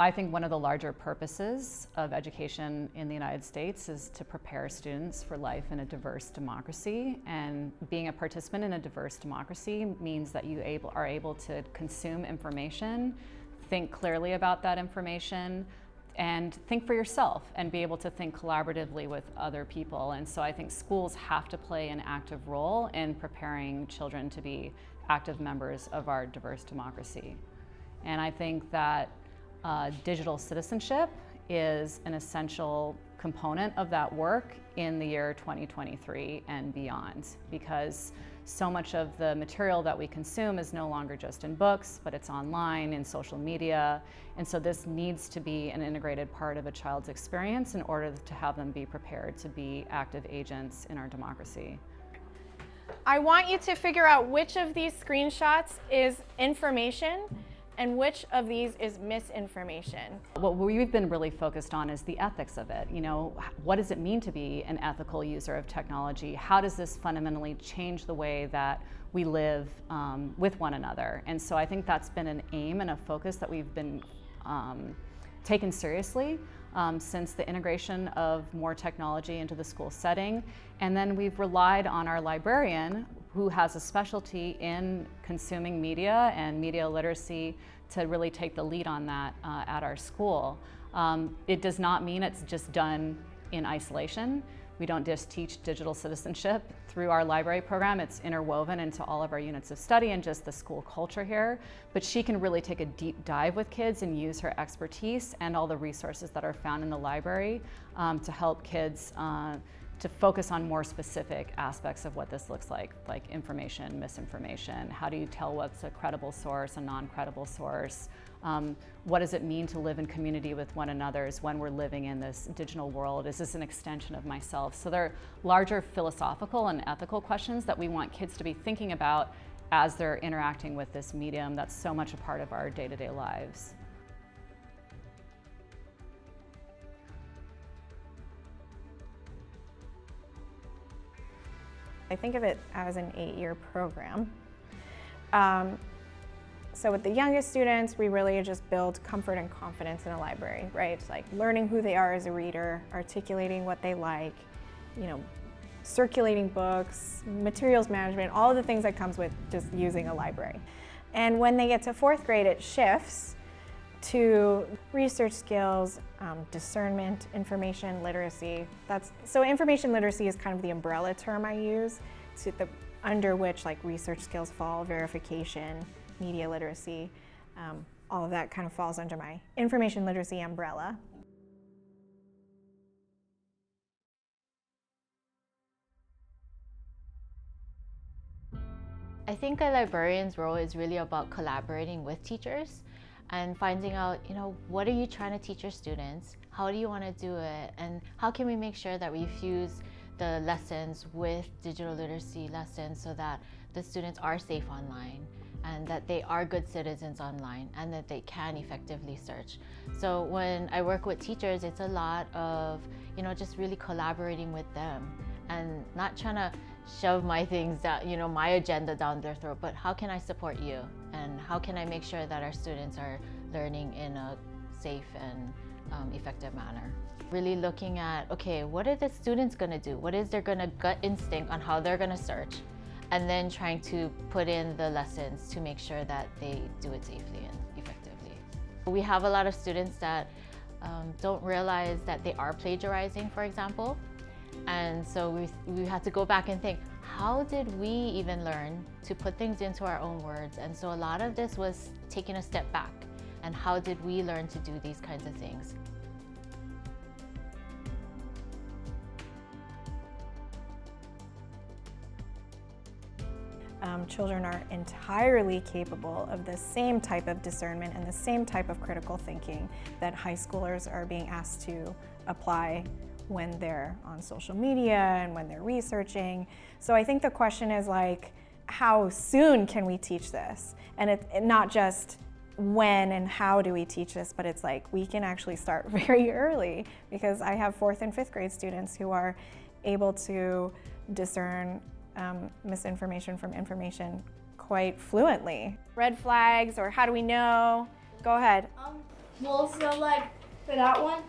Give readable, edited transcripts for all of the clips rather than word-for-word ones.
I think one of the larger purposes of education in the United States is to prepare students for life in a diverse democracy. And being a participant in a diverse democracy means that you are able to consume information, think clearly about that information, and think for yourself and be able to think collaboratively with other people. And so I think schools have to play an active role in preparing children to be active members of our diverse democracy. And I think that digital citizenship is an essential component of that work in the year 2023 and beyond, because so much of the material that we consume is no longer just in books, but it's online, in social media. And so this needs to be an integrated part of a child's experience in order to have them be prepared to be active agents in our democracy. I want you to figure out which of these screenshots is information and which of these is misinformation. What we've been really focused on is the ethics of it. You know, what does it mean to be an ethical user of technology? How does this fundamentally change the way that we live with one another? And so I think that's been an aim and a focus that we've been taken seriously since the integration of more technology into the school setting. And then we've relied on our librarian, who has a specialty in consuming media and media literacy, to really take the lead on that at our school. It does not mean it's just done in isolation. We don't just teach digital citizenship through our library program. It's interwoven into all of our units of study and just the school culture here. But she can really take a deep dive with kids and use her expertise and all the resources that are found in the library to help kids to focus on more specific aspects of what this looks like information, misinformation. How do you tell what's a credible source, a non-credible source? What does it mean to live in community with one another when we're living in this digital world? Is this an extension of myself? So there are larger philosophical and ethical questions that we want kids to be thinking about as they're interacting with this medium that's so much a part of our day-to-day lives. I think of it as an 8-year program. So with the youngest students, we really just build comfort and confidence in a library, right? It's like learning who they are as a reader, articulating what they like, you know, circulating books, materials management, all of the things that comes with just using a library. And when they get to 4th grade, it shifts to research skills, discernment, information literacy. So information literacy is kind of the umbrella term I use, under which like research skills fall, verification, media literacy, all of that kind of falls under my information literacy umbrella. I think a librarian's role is really about collaborating with teachers and finding out, you know, what are you trying to teach your students? How do you want to do it? And how can we make sure that we fuse the lessons with digital literacy lessons so that the students are safe online and that they are good citizens online and that they can effectively search. So when I work with teachers, it's a lot of, you know, just really collaborating with them and not trying to shove my things down, you know, my agenda down their throat, but how can I support you? And how can I make sure that our students are learning in a safe and effective manner? Really looking at, okay, what are the students gonna do? What is their gut instinct on how they're gonna search? And then trying to put in the lessons to make sure that they do it safely and effectively. We have a lot of students that don't realize that they are plagiarizing, for example. And so we had to go back and think, how did we even learn to put things into our own words? And so a lot of this was taking a step back. And how did we learn to do these kinds of things? Children are entirely capable of the same type of discernment and the same type of critical thinking that high schoolers are being asked to apply when they're on social media and when they're researching. So I think the question is like, how soon can we teach this? And it's not just when and how do we teach this, but it's like we can actually start very early, because I have 4th and 5th grade students who are able to discern misinformation from information quite fluently. Red flags, or how do we know? Go ahead. Well, so like for that one,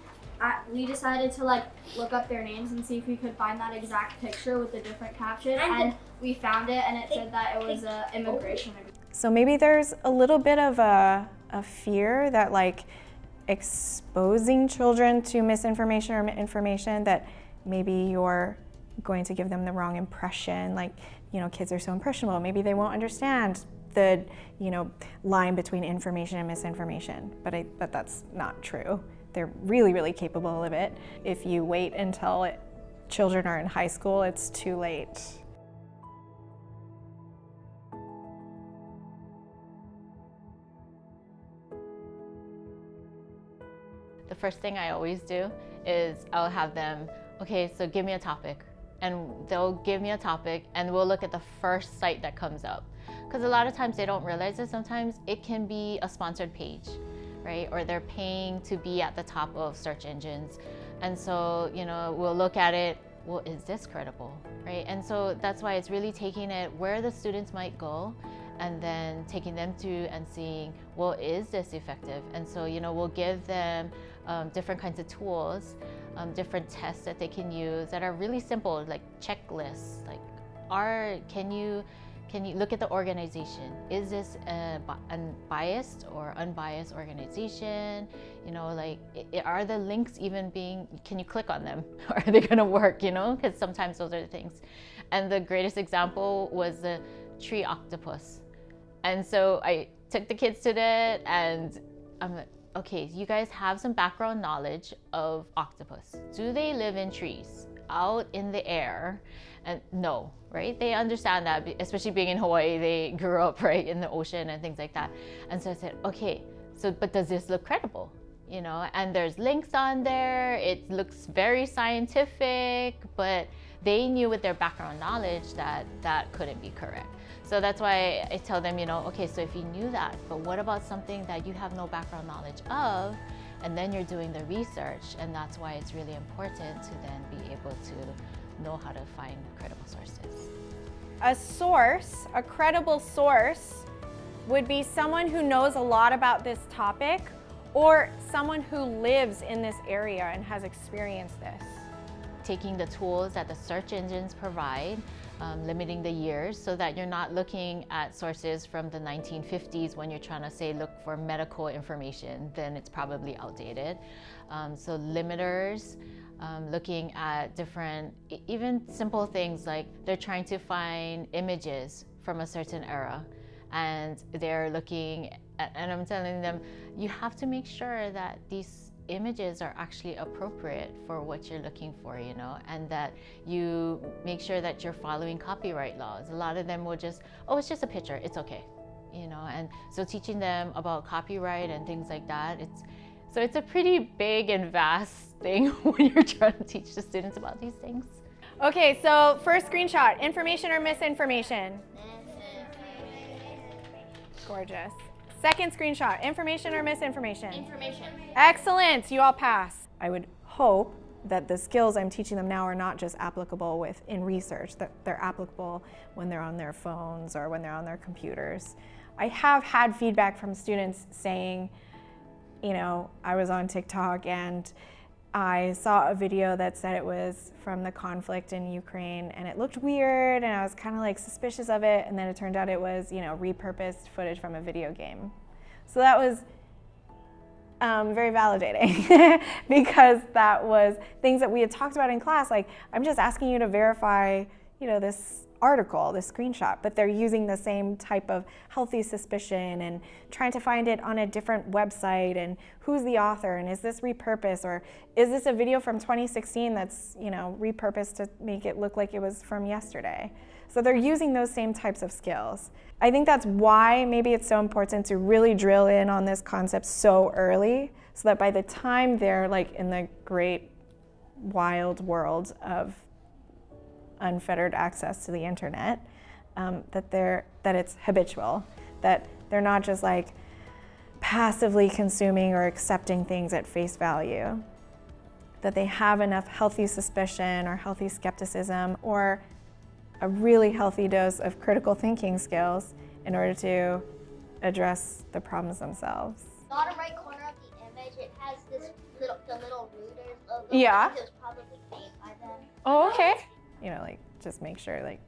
we decided to like look up their names and see if we could find that exact picture with the different caption, and we found it, and it said that it was a immigration agreement. So maybe there's a little bit of a fear that like exposing children to misinformation or information, that maybe you're going to give them the wrong impression. Like, you know, kids are so impressionable, maybe they won't understand the, you know, line between information and misinformation, but that's not true. They're really, really capable of it. If you wait until children are in high school, it's too late. The first thing I always do is I'll have them, okay, so give me a topic. And they'll give me a topic and we'll look at the first site that comes up. Because a lot of times they don't realize that sometimes it can be a sponsored page, right? Or they're paying to be at the top of search engines. And so, you know, we'll look at it, well, is this credible, right? And so that's why it's really taking it where the students might go and then taking them to and seeing, well, is this effective? And so, you know, we'll give them different kinds of tools, different tests that they can use that are really simple, like checklists, like can you look at the organization? Is this a biased or unbiased organization? You know, like, are the links even can you click on them? Are they gonna work, you know? Because sometimes those are the things. And the greatest example was the tree octopus. And so I took the kids to that and I'm like, okay, you guys have some background knowledge of octopus. Do they live in trees, out in the air? And no, right? They understand that, especially being in Hawaii, they grew up right in the ocean and things like that. And so I said, okay, so but does this look credible? You know, and there's links on there. It looks very scientific, but they knew with their background knowledge that that couldn't be correct. So that's why I tell them, you know, okay, so if you knew that, but what about something that you have no background knowledge of, and then you're doing the research, and that's why it's really important to then be able to know how to find credible sources. A source, a credible source, would be someone who knows a lot about this topic or someone who lives in this area and has experienced this. Taking the tools that the search engines provide, limiting the years so that you're not looking at sources from the 1950s when you're trying to say look for medical information, then it's probably outdated. So limiters, looking at different, even simple things like they're trying to find images from a certain era and they're looking at, and I'm telling them, you have to make sure that these images are actually appropriate for what you're looking for, you know, and that you make sure that you're following copyright laws. A lot of them will just, oh, it's just a picture, it's okay, you know, and so teaching them about copyright and things like that, it's a pretty big and vast thing when you're trying to teach the students about these things. Okay, so first screenshot, information or misinformation? Gorgeous. Second screenshot, information or misinformation? Information. Excellent, you all pass. I would hope that the skills I'm teaching them now are not just applicable in research, that they're applicable when they're on their phones or when they're on their computers. I have had feedback from students saying, you know, I was on TikTok and I saw a video that said it was from the conflict in Ukraine and it looked weird and I was kind of like suspicious of it, and then it turned out it was, you know, repurposed footage from a video game. So that was very validating because that was things that we had talked about in class, like I'm just asking you to verify, you know, this article, this screenshot, but they're using the same type of healthy suspicion and trying to find it on a different website and who's the author and is this repurposed or is this a video from 2016 that's, you know, repurposed to make it look like it was from yesterday. So they're using those same types of skills. I think that's why maybe it's so important to really drill in on this concept so early so that by the time they're like in the great wild world of unfettered access to the internet, that it's habitual, that they're not just like passively consuming or accepting things at face value, that they have enough healthy suspicion or healthy skepticism or a really healthy dose of critical thinking skills in order to address the problems themselves. Bottom right corner of the image Yeah. It was probably made by them. Oh, okay. You know, like just make sure like,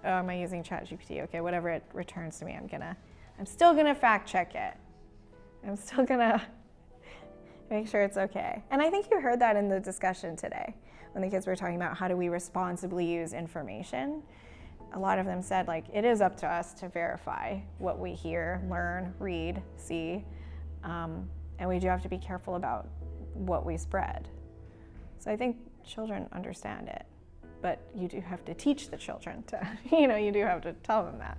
oh, am I using ChatGPT? Okay, whatever it returns to me, I'm still gonna fact check it. I'm still gonna make sure it's okay. And I think you heard that in the discussion today when the kids were talking about how do we responsibly use information. A lot of them said like it is up to us to verify what we hear, learn, read, see, and we do have to be careful about what we spread. So I think children understand it, but you do have to teach the children to, you do have to tell them that.